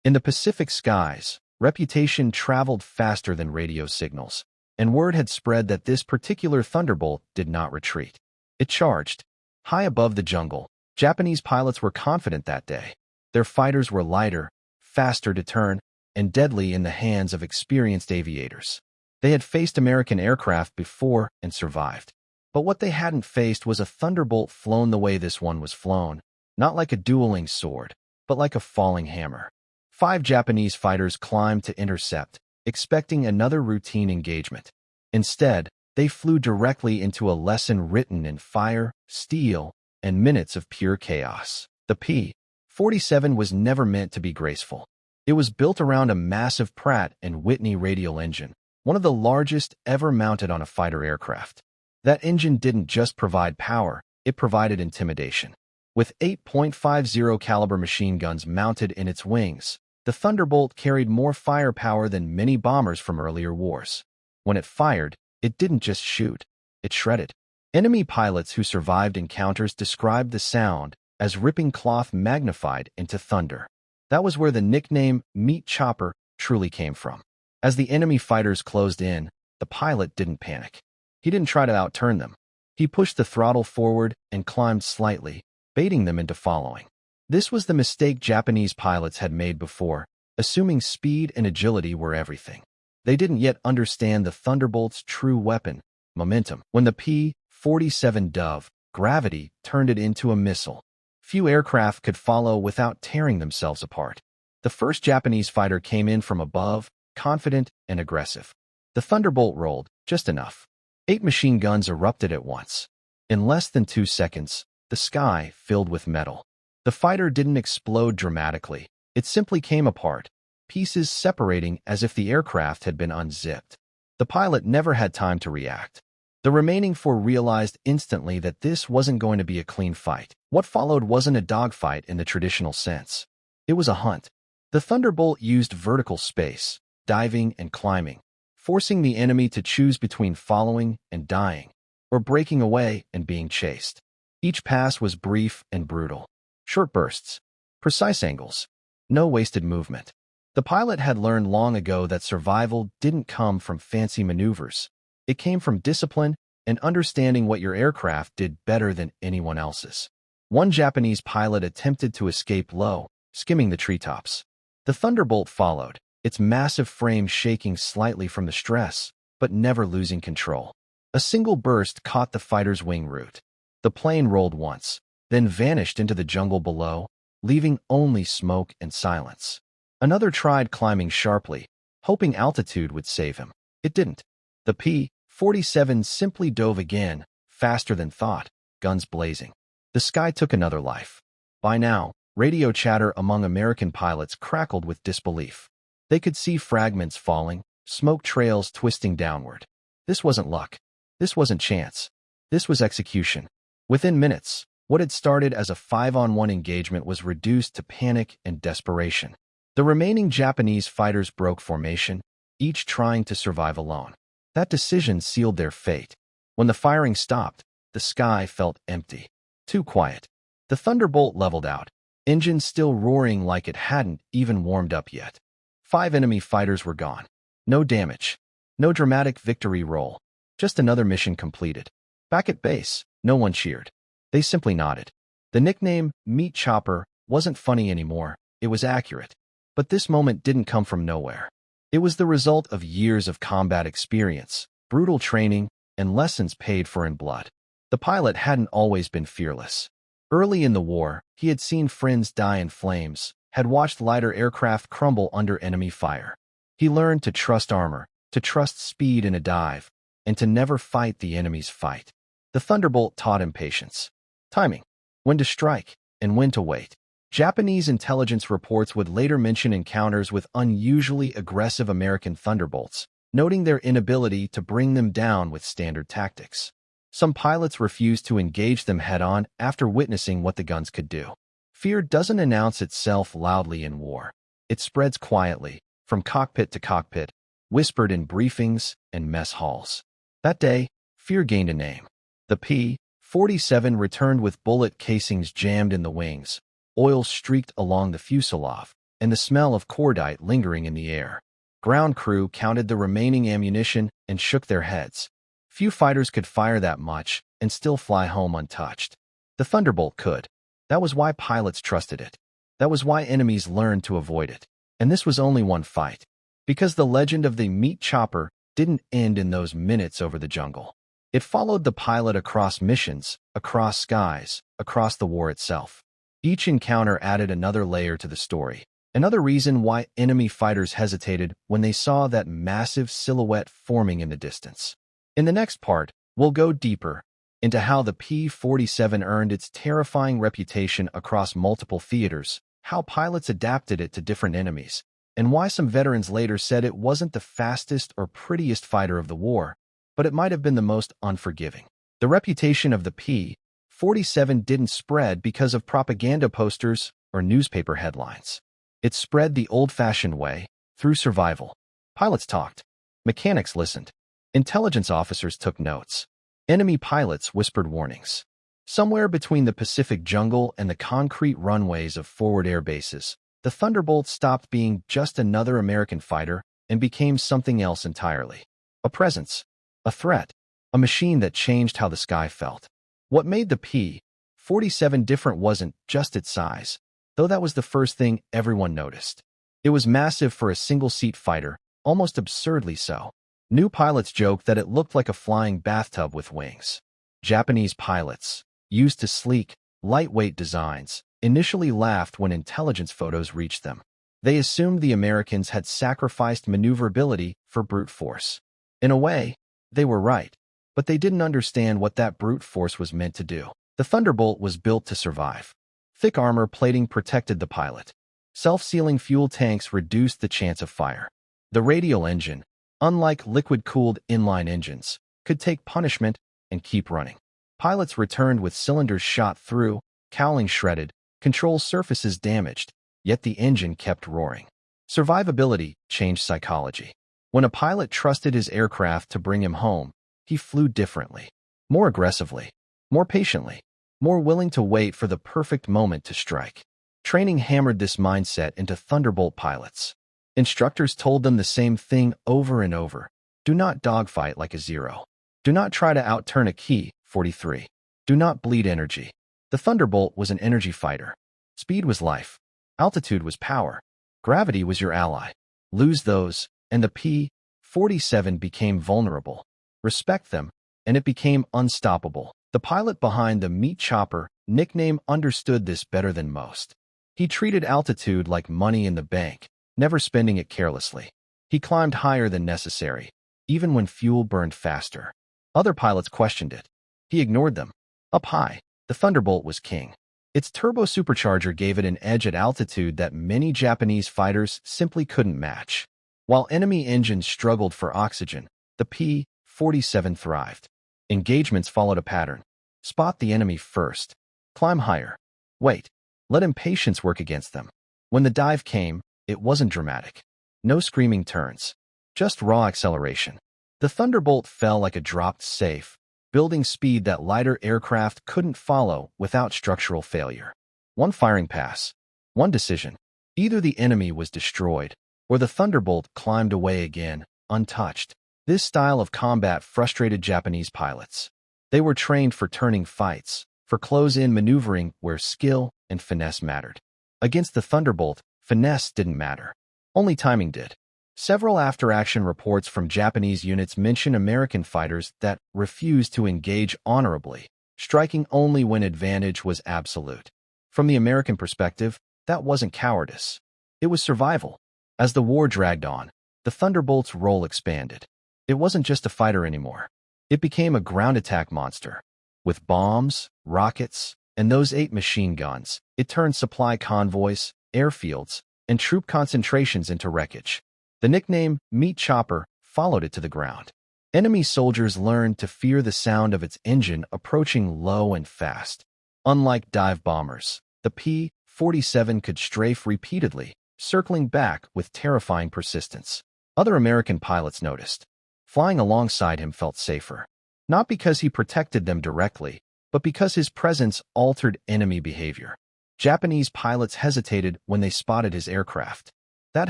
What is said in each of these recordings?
In the Pacific skies, reputation traveled faster than radio signals, and word had spread that this particular Thunderbolt did not retreat. It charged. High above the jungle, Japanese pilots were confident that day. Their fighters were lighter, faster to turn, and deadly in the hands of experienced aviators. They had faced American aircraft before and survived. But what they hadn't faced was a Thunderbolt flown the way this one was flown, not like a dueling sword, but like a falling hammer. 5 Japanese fighters climbed to intercept, expecting another routine engagement. Instead, they flew directly into a lesson written in fire, steel, and minutes of pure chaos. The P-47 was never meant to be graceful. It was built around a massive Pratt & Whitney radial engine, one of the largest ever mounted on a fighter aircraft. That engine didn't just provide power, it provided intimidation. With 8.50 caliber machine guns mounted in its wings, the Thunderbolt carried more firepower than many bombers from earlier wars. When it fired, it didn't just shoot, it shredded. Enemy pilots who survived encounters described the sound as ripping cloth magnified into thunder. That was where the nickname Meat Chopper truly came from. As the enemy fighters closed in, the pilot didn't panic. He didn't try to outturn them. He pushed the throttle forward and climbed slightly, baiting them into following. This was the mistake Japanese pilots had made before, assuming speed and agility were everything. They didn't yet understand the Thunderbolt's true weapon, momentum. When the P-47 dove, gravity turned it into a missile. Few aircraft could follow without tearing themselves apart. The first Japanese fighter came in from above, confident and aggressive. The Thunderbolt rolled, just enough. 8 machine guns erupted at once. In less than 2 seconds, the sky filled with metal. The fighter didn't explode dramatically. It simply came apart, pieces separating as if the aircraft had been unzipped. The pilot never had time to react. The remaining 4 realized instantly that this wasn't going to be a clean fight. What followed wasn't a dogfight in the traditional sense. It was a hunt. The Thunderbolt used vertical space, diving and climbing, forcing the enemy to choose between following and dying, or breaking away and being chased. Each pass was brief and brutal. Short bursts, precise angles, no wasted movement. The pilot had learned long ago that survival didn't come from fancy maneuvers. It came from discipline and understanding what your aircraft did better than anyone else's. One Japanese pilot attempted to escape low, skimming the treetops. The Thunderbolt followed, its massive frame shaking slightly from the stress, but never losing control. A single burst caught the fighter's wing root. The plane rolled once, then vanished into the jungle below, leaving only smoke and silence. Another tried climbing sharply, hoping altitude would save him. It didn't. The P-47 simply dove again, faster than thought, guns blazing. The sky took another life. By now, radio chatter among American pilots crackled with disbelief. They could see fragments falling, smoke trails twisting downward. This wasn't luck. This wasn't chance. This was execution. Within minutes, what had started as a 5-on-1 engagement was reduced to panic and desperation. The remaining Japanese fighters broke formation, each trying to survive alone. That decision sealed their fate. When the firing stopped, the sky felt empty. Too quiet. The Thunderbolt leveled out, engines still roaring like it hadn't even warmed up yet. 5 enemy fighters were gone. No damage. No dramatic victory roll. Just another mission completed. Back at base, no one cheered. They simply nodded. The nickname, Meat Chopper, wasn't funny anymore. It was accurate. But this moment didn't come from nowhere. It was the result of years of combat experience, brutal training, and lessons paid for in blood. The pilot hadn't always been fearless. Early in the war, he had seen friends die in flames, had watched lighter aircraft crumble under enemy fire. He learned to trust armor, to trust speed in a dive, and to never fight the enemy's fight. The Thunderbolt taught him patience, timing, when to strike, and when to wait. Japanese intelligence reports would later mention encounters with unusually aggressive American Thunderbolts, noting their inability to bring them down with standard tactics. Some pilots refused to engage them head-on after witnessing what the guns could do. Fear doesn't announce itself loudly in war. It spreads quietly, from cockpit to cockpit, whispered in briefings and mess halls. That day, fear gained a name. The P-47 returned with bullet casings jammed in the wings, oil streaked along the fuselage, and the smell of cordite lingering in the air. Ground crew counted the remaining ammunition and shook their heads. Few fighters could fire that much and still fly home untouched. The Thunderbolt could. That was why pilots trusted it. That was why enemies learned to avoid it. And this was only one fight. Because the legend of the meat chopper didn't end in those minutes over the jungle. It followed the pilot across missions, across skies, across the war itself. Each encounter added another layer to the story. Another reason why enemy fighters hesitated when they saw that massive silhouette forming in the distance. In the next part, we'll go deeper into how the P-47 earned its terrifying reputation across multiple theaters, how pilots adapted it to different enemies, and why some veterans later said it wasn't the fastest or prettiest fighter of the war, but it might have been the most unforgiving. The reputation of the P-47 didn't spread because of propaganda posters or newspaper headlines. It spread the old-fashioned way, through survival. Pilots talked. Mechanics listened. Intelligence officers took notes. Enemy pilots whispered warnings. Somewhere between the Pacific jungle and the concrete runways of forward air bases, the Thunderbolt stopped being just another American fighter and became something else entirely. A presence. A threat. A machine that changed how the sky felt. What made the P-47 different wasn't just its size, though that was the first thing everyone noticed. It was massive for a single-seat fighter, almost absurdly so. New pilots joked that it looked like a flying bathtub with wings. Japanese pilots, used to sleek, lightweight designs, initially laughed when intelligence photos reached them. They assumed the Americans had sacrificed maneuverability for brute force. In a way, they were right, but they didn't understand what that brute force was meant to do. The Thunderbolt was built to survive. Thick armor plating protected the pilot. Self-sealing fuel tanks reduced the chance of fire. The radial engine, unlike liquid-cooled inline engines, could take punishment and keep running. Pilots returned with cylinders shot through, cowling shredded, control surfaces damaged, yet the engine kept roaring. Survivability changed psychology. When a pilot trusted his aircraft to bring him home, he flew differently, more aggressively, more patiently, more willing to wait for the perfect moment to strike. Training hammered this mindset into Thunderbolt pilots. Instructors told them the same thing over and over. Do not dogfight like a Zero. Do not try to outturn a Ki-43. Do not bleed energy. The Thunderbolt was an energy fighter. Speed was life. Altitude was power. Gravity was your ally. Lose those, and the P-47 became vulnerable. Respect them, and it became unstoppable. The pilot behind the meat chopper, nickname, understood this better than most. He treated altitude like money in the bank, never spending it carelessly. He climbed higher than necessary, even when fuel burned faster. Other pilots questioned it. He ignored them. Up high, the Thunderbolt was king. Its turbo supercharger gave it an edge at altitude that many Japanese fighters simply couldn't match. While enemy engines struggled for oxygen, the P-47 thrived. Engagements followed a pattern. Spot the enemy first. Climb higher. Wait. Let impatience work against them. When the dive came, it wasn't dramatic. No screaming turns. Just raw acceleration. The Thunderbolt fell like a dropped safe, building speed that lighter aircraft couldn't follow without structural failure. One firing pass. One decision. Either the enemy was destroyed, or the Thunderbolt climbed away again, untouched. This style of combat frustrated Japanese pilots. They were trained for turning fights, for close-in maneuvering where skill and finesse mattered. Against the Thunderbolt, finesse didn't matter. Only timing did. Several after-action reports from Japanese units mention American fighters that refused to engage honorably, striking only when advantage was absolute. From the American perspective, that wasn't cowardice. It was survival. As the war dragged on, the Thunderbolt's role expanded. It wasn't just a fighter anymore. It became a ground attack monster. With bombs, rockets, and those 8 machine guns, it turned supply convoys, airfields, and troop concentrations into wreckage. The nickname, Meat Chopper, followed it to the ground. Enemy soldiers learned to fear the sound of its engine approaching low and fast. Unlike dive bombers, the P-47 could strafe repeatedly, circling back with terrifying persistence. Other American pilots noticed. Flying alongside him felt safer. Not because he protected them directly, but because his presence altered enemy behavior. Japanese pilots hesitated when they spotted his aircraft. That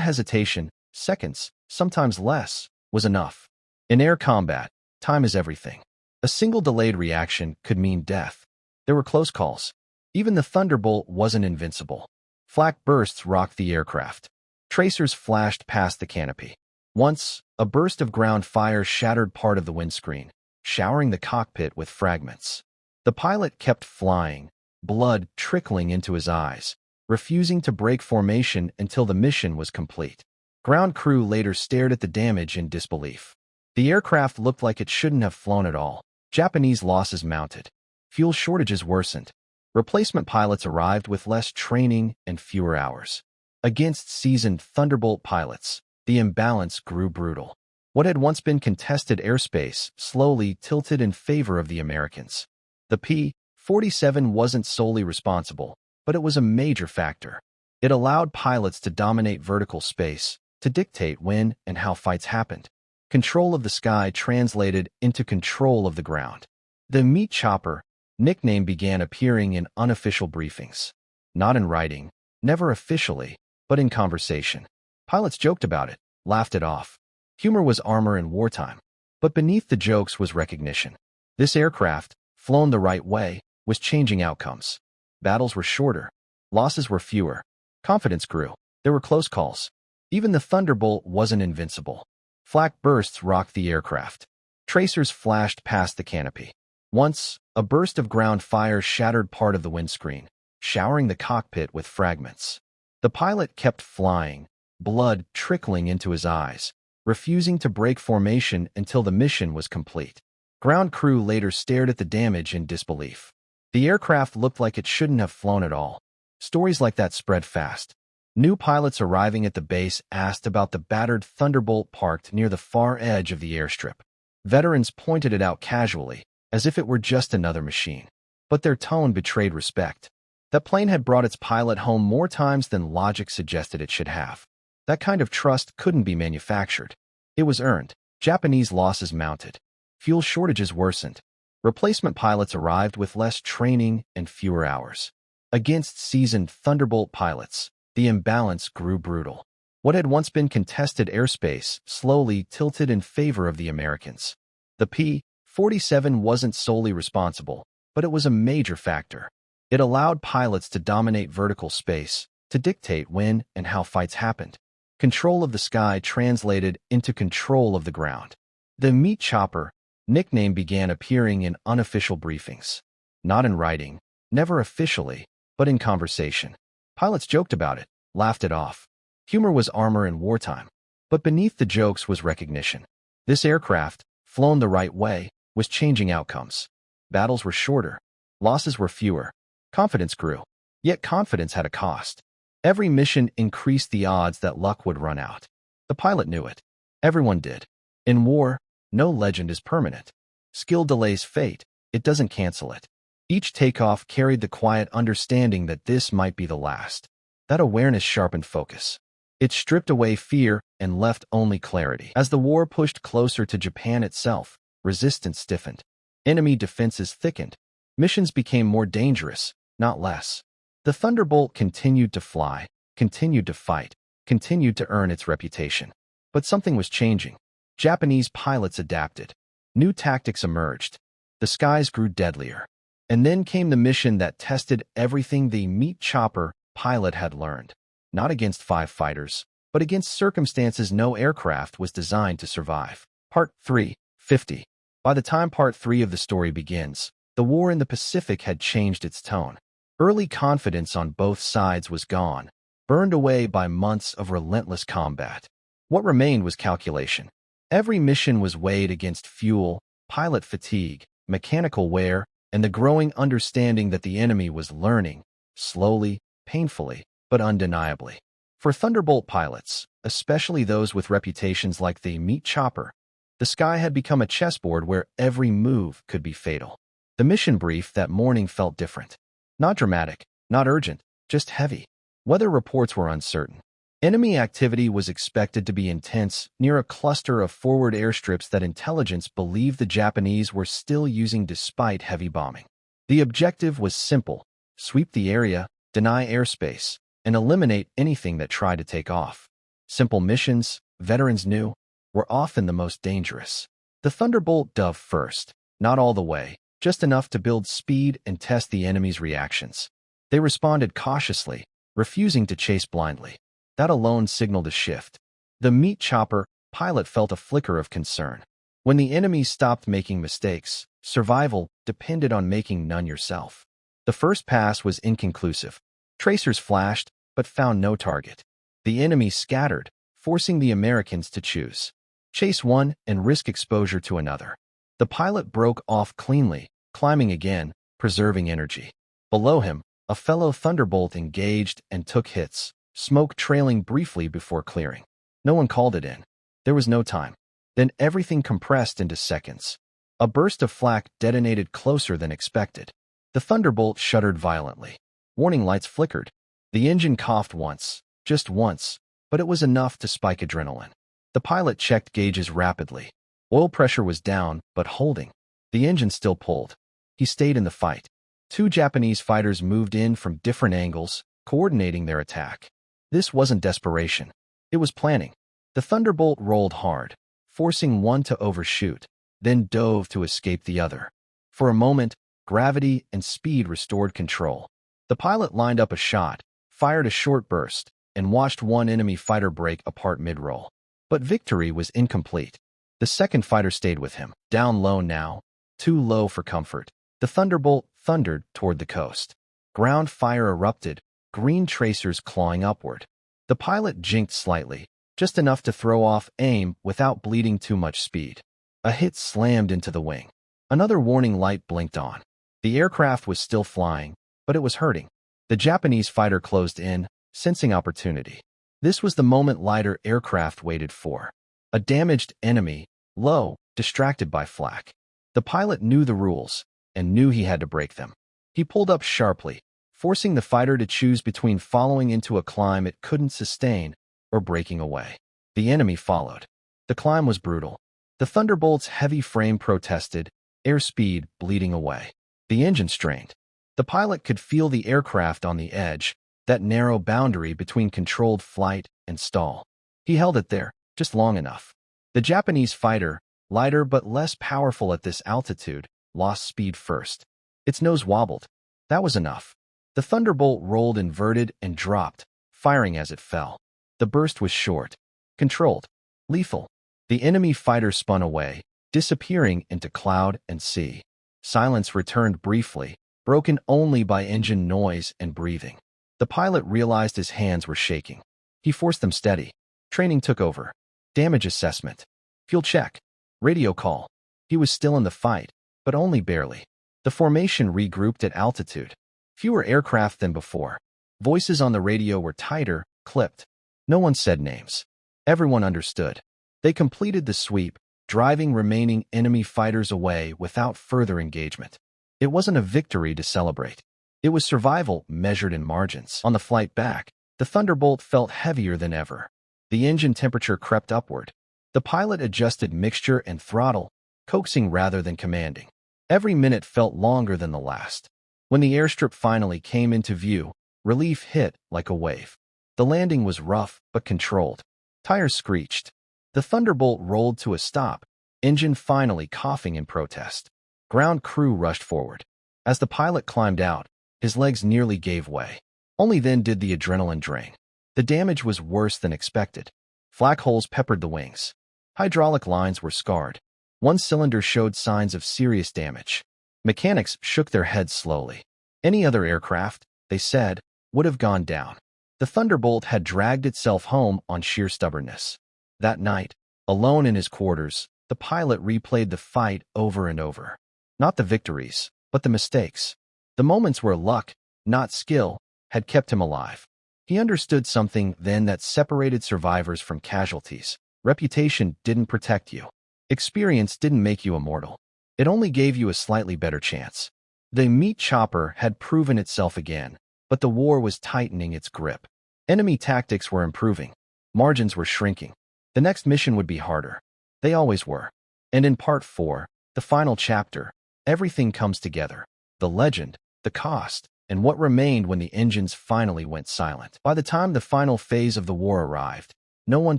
hesitation, seconds, sometimes less, was enough. In air combat, time is everything. A single delayed reaction could mean death. There were close calls. Even the Thunderbolt wasn't invincible. Flak bursts rocked the aircraft. Tracers flashed past the canopy. Once, a burst of ground fire shattered part of the windscreen, showering the cockpit with fragments. The pilot kept flying, blood trickling into his eyes, refusing to break formation until the mission was complete. Ground crew later stared at the damage in disbelief. The aircraft looked like it shouldn't have flown at all. Japanese losses mounted. Fuel shortages worsened. Replacement pilots arrived with less training and fewer hours. Against seasoned Thunderbolt pilots, the imbalance grew brutal. What had once been contested airspace slowly tilted in favor of the Americans. The P-47 wasn't solely responsible, but it was a major factor. It allowed pilots to dominate vertical space, to dictate when and how fights happened. Control of the sky translated into control of the ground. The meat chopper nickname began appearing in unofficial briefings. Not in writing, never officially, but in conversation. Pilots joked about it, laughed it off. Humor was armor in wartime. But beneath the jokes was recognition. This aircraft, flown the right way, was changing outcomes. Battles were shorter. Losses were fewer. Confidence grew. There were close calls. Even the Thunderbolt wasn't invincible. Flak bursts rocked the aircraft. Tracers flashed past the canopy. Once, a burst of ground fire shattered part of the windscreen, showering the cockpit with fragments. The pilot kept flying, blood trickling into his eyes, refusing to break formation until the mission was complete. Ground crew later stared at the damage in disbelief. The aircraft looked like it shouldn't have flown at all. Stories like that spread fast. New pilots arriving at the base asked about the battered Thunderbolt parked near the far edge of the airstrip. Veterans pointed it out casually, as if it were just another machine. But their tone betrayed respect. That plane had brought its pilot home more times than logic suggested it should have. That kind of trust couldn't be manufactured. It was earned. Japanese losses mounted. Fuel shortages worsened. Replacement pilots arrived with less training and fewer hours. Against seasoned Thunderbolt pilots, the imbalance grew brutal. What had once been contested airspace slowly tilted in favor of the Americans. The P-47 wasn't solely responsible, but it was a major factor. It allowed pilots to dominate vertical space, to dictate when and how fights happened. Control of the sky translated into control of the ground. The meat chopper nickname began appearing in unofficial briefings. Not in writing, never officially, but in conversation. Pilots joked about it, laughed it off. Humor was armor in wartime. But beneath the jokes was recognition. This aircraft, flown the right way, was changing outcomes. Battles were shorter. Losses were fewer. Confidence grew. Yet confidence had a cost. Every mission increased the odds that luck would run out. The pilot knew it. Everyone did. In war, no legend is permanent. Skill delays fate. It doesn't cancel it. Each takeoff carried the quiet understanding that this might be the last. That awareness sharpened focus. It stripped away fear and left only clarity. As the war pushed closer to Japan itself, resistance stiffened. Enemy defenses thickened. Missions became more dangerous, not less. The Thunderbolt continued to fly, continued to fight, continued to earn its reputation. But something was changing. Japanese pilots adapted. New tactics emerged. The skies grew deadlier. And then came the mission that tested everything the meat chopper pilot had learned. Not against 5 fighters, but against circumstances no aircraft was designed to survive. Part 3, 50. By the time Part 3 of the story begins, the war in the Pacific had changed its tone. Early confidence on both sides was gone, burned away by months of relentless combat. What remained was calculation. Every mission was weighed against fuel, pilot fatigue, mechanical wear, and the growing understanding that the enemy was learning, slowly, painfully, but undeniably. For Thunderbolt pilots, especially those with reputations like the meat chopper, the sky had become a chessboard where every move could be fatal. The mission brief that morning felt different. Not dramatic, not urgent, just heavy. Weather reports were uncertain. Enemy activity was expected to be intense near a cluster of forward airstrips that intelligence believed the Japanese were still using despite heavy bombing. The objective was simple: sweep the area, deny airspace, and eliminate anything that tried to take off. Simple missions, veterans knew, were often the most dangerous. The Thunderbolt dove first, not all the way, just enough to build speed and test the enemy's reactions. They responded cautiously, refusing to chase blindly. That alone signaled a shift. The meat chopper pilot felt a flicker of concern. When the enemy stopped making mistakes, survival depended on making none yourself. The first pass was inconclusive. Tracers flashed, but found no target. The enemy scattered, forcing the Americans to choose. Chase one and risk exposure to another. The pilot broke off cleanly, climbing again, preserving energy. Below him, a fellow Thunderbolt engaged and took hits, smoke trailing briefly before clearing. No one called it in. There was no time. Then everything compressed into seconds. A burst of flak detonated closer than expected. The Thunderbolt shuddered violently. Warning lights flickered. The engine coughed once, just once, but it was enough to spike adrenaline. The pilot checked gauges rapidly. Oil pressure was down, but holding. The engine still pulled. He stayed in the fight. Two Japanese fighters moved in from different angles, coordinating their attack. This wasn't desperation. It was planning. The Thunderbolt rolled hard, forcing one to overshoot, then dove to escape the other. For a moment, gravity and speed restored control. The pilot lined up a shot, fired a short burst, and watched one enemy fighter break apart mid-roll. But victory was incomplete. The second fighter stayed with him, down low now, too low for comfort. The Thunderbolt thundered toward the coast. Ground fire erupted, green tracers clawing upward. The pilot jinked slightly, just enough to throw off aim without bleeding too much speed. A hit slammed into the wing. Another warning light blinked on. The aircraft was still flying, but it was hurting. The Japanese fighter closed in, sensing opportunity. This was the moment lighter aircraft waited for. A damaged enemy, low, distracted by flak. The pilot knew the rules, and knew he had to break them. He pulled up sharply, forcing the fighter to choose between following into a climb it couldn't sustain or breaking away. The enemy followed. The climb was brutal. The Thunderbolt's heavy frame protested, airspeed bleeding away. The engine strained. The pilot could feel the aircraft on the edge, that narrow boundary between controlled flight and stall. He held it there, just long enough. The Japanese fighter, lighter but less powerful at this altitude, lost speed first. Its nose wobbled. That was enough. The Thunderbolt rolled inverted and dropped, firing as it fell. The burst was short, controlled, lethal. The enemy fighter spun away, disappearing into cloud and sea. Silence returned briefly, broken only by engine noise and breathing. The pilot realized his hands were shaking. He forced them steady. Training took over. Damage assessment. Fuel check. Radio call. He was still in the fight, but only barely. The formation regrouped at altitude. Fewer aircraft than before. Voices on the radio were tighter, clipped. No one said names. Everyone understood. They completed the sweep, driving remaining enemy fighters away without further engagement. It wasn't a victory to celebrate. It was survival measured in margins. On the flight back, the Thunderbolt felt heavier than ever. The engine temperature crept upward. The pilot adjusted mixture and throttle, coaxing rather than commanding. Every minute felt longer than the last. When the airstrip finally came into view, relief hit like a wave. The landing was rough but controlled. Tires screeched. The Thunderbolt rolled to a stop, engine finally coughing in protest. Ground crew rushed forward. As the pilot climbed out, his legs nearly gave way. Only then did the adrenaline drain. The damage was worse than expected. Flak holes peppered the wings. Hydraulic lines were scarred. One cylinder showed signs of serious damage. Mechanics shook their heads slowly. Any other aircraft, they said, would have gone down. The Thunderbolt had dragged itself home on sheer stubbornness. That night, alone in his quarters, the pilot replayed the fight over and over. Not the victories, but the mistakes. The moments where luck, not skill, had kept him alive. He understood something then that separated survivors from casualties. Reputation didn't protect you. Experience didn't make you immortal. It only gave you a slightly better chance. The meat chopper had proven itself again, but the war was tightening its grip. Enemy tactics were improving. Margins were shrinking. The next mission would be harder. They always were. And in Part 4, the final chapter, everything comes together. The legend, the cost, and what remained when the engines finally went silent. By the time the final phase of the war arrived, no one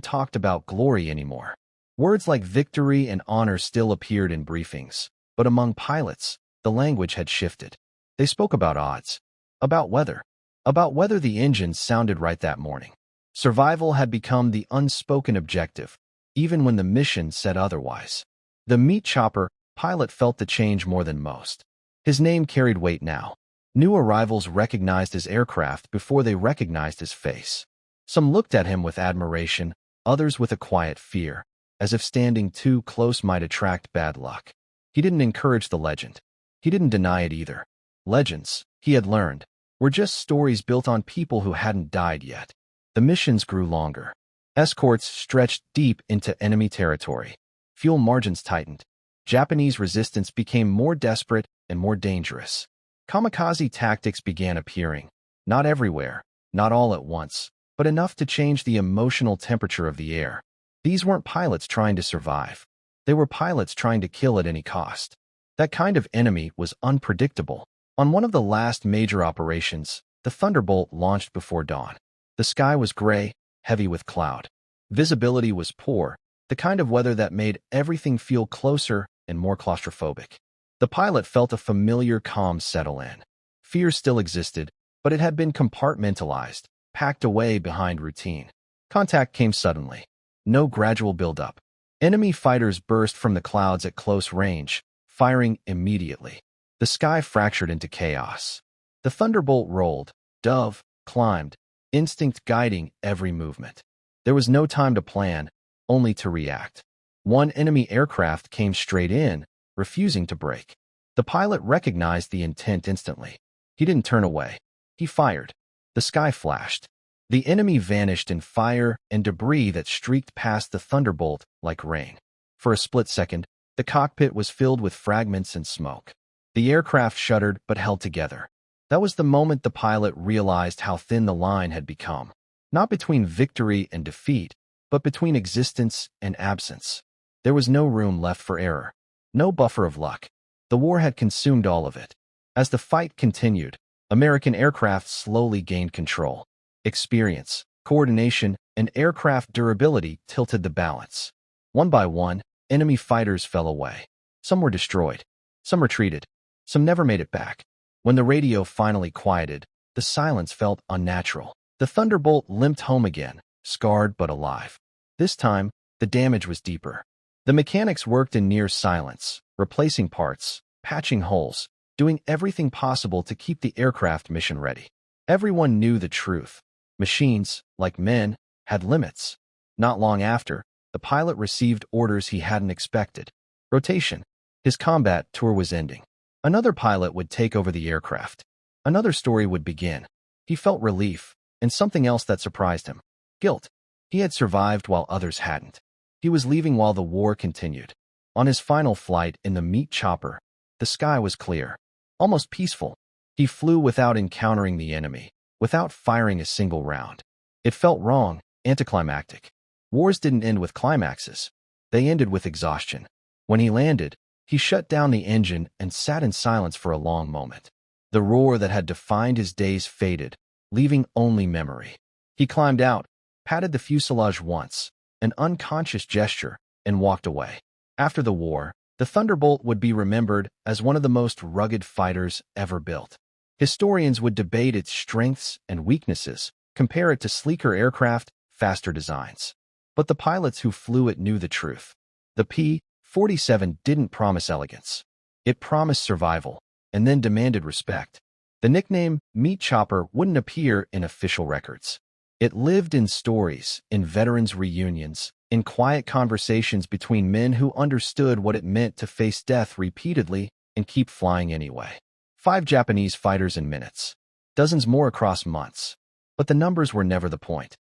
talked about glory anymore. Words like victory and honor still appeared in briefings, but among pilots, the language had shifted. They spoke about odds, about whether the engines sounded right that morning. Survival had become the unspoken objective, even when the mission said otherwise. The meat chopper pilot felt the change more than most. His name carried weight now. New arrivals recognized his aircraft before they recognized his face. Some looked at him with admiration, others with a quiet fear, as if standing too close might attract bad luck. He didn't encourage the legend. He didn't deny it either. Legends, he had learned, were just stories built on people who hadn't died yet. The missions grew longer. Escorts stretched deep into enemy territory. Fuel margins tightened. Japanese resistance became more desperate and more dangerous. Kamikaze tactics began appearing, not everywhere, not all at once, but enough to change the emotional temperature of the air. These weren't pilots trying to survive. They were pilots trying to kill at any cost. That kind of enemy was unpredictable. On one of the last major operations, the Thunderbolt launched before dawn. The sky was gray, heavy with cloud. Visibility was poor, the kind of weather that made everything feel closer and more claustrophobic. The pilot felt a familiar calm settle in. Fear still existed, but it had been compartmentalized, packed away behind routine. Contact came suddenly. No gradual buildup. Enemy fighters burst from the clouds at close range, firing immediately. The sky fractured into chaos. The Thunderbolt rolled, dove, climbed, instinct guiding every movement. There was no time to plan, only to react. One enemy aircraft came straight in, refusing to brake. The pilot recognized the intent instantly. He didn't turn away. He fired. The sky flashed. The enemy vanished in fire and debris that streaked past the Thunderbolt like rain. For a split second, the cockpit was filled with fragments and smoke. The aircraft shuddered but held together. That was the moment the pilot realized how thin the line had become. Not between victory and defeat, but between existence and absence. There was no room left for error. No buffer of luck. The war had consumed all of it. As the fight continued, American aircraft slowly gained control. Experience, coordination, and aircraft durability tilted the balance. One by one, enemy fighters fell away. Some were destroyed. Some retreated. Some never made it back. When the radio finally quieted, the silence felt unnatural. The Thunderbolt limped home again, scarred but alive. This time, the damage was deeper. The mechanics worked in near silence, replacing parts, patching holes, doing everything possible to keep the aircraft mission ready. Everyone knew the truth. Machines, like men, had limits. Not long after, the pilot received orders he hadn't expected. Rotation. His combat tour was ending. Another pilot would take over the aircraft. Another story would begin. He felt relief, and something else that surprised him. Guilt. He had survived while others hadn't. He was leaving while the war continued. On his final flight in the meat chopper, the sky was clear, almost peaceful. He flew without encountering the enemy, without firing a single round. It felt wrong, anticlimactic. Wars didn't end with climaxes. They ended with exhaustion. When he landed, he shut down the engine and sat in silence for a long moment. The roar that had defined his days faded, leaving only memory. He climbed out, patted the fuselage once, an unconscious gesture, and walked away. After the war, the Thunderbolt would be remembered as one of the most rugged fighters ever built. Historians would debate its strengths and weaknesses, compare it to sleeker aircraft, faster designs. But the pilots who flew it knew the truth. The P-47 didn't promise elegance. It promised survival, and then demanded respect. The nickname Meat Chopper wouldn't appear in official records. It lived in stories, in veterans' reunions, in quiet conversations between men who understood what it meant to face death repeatedly and keep flying anyway. 5 Japanese fighters in minutes. Dozens more across months. But the numbers were never the point.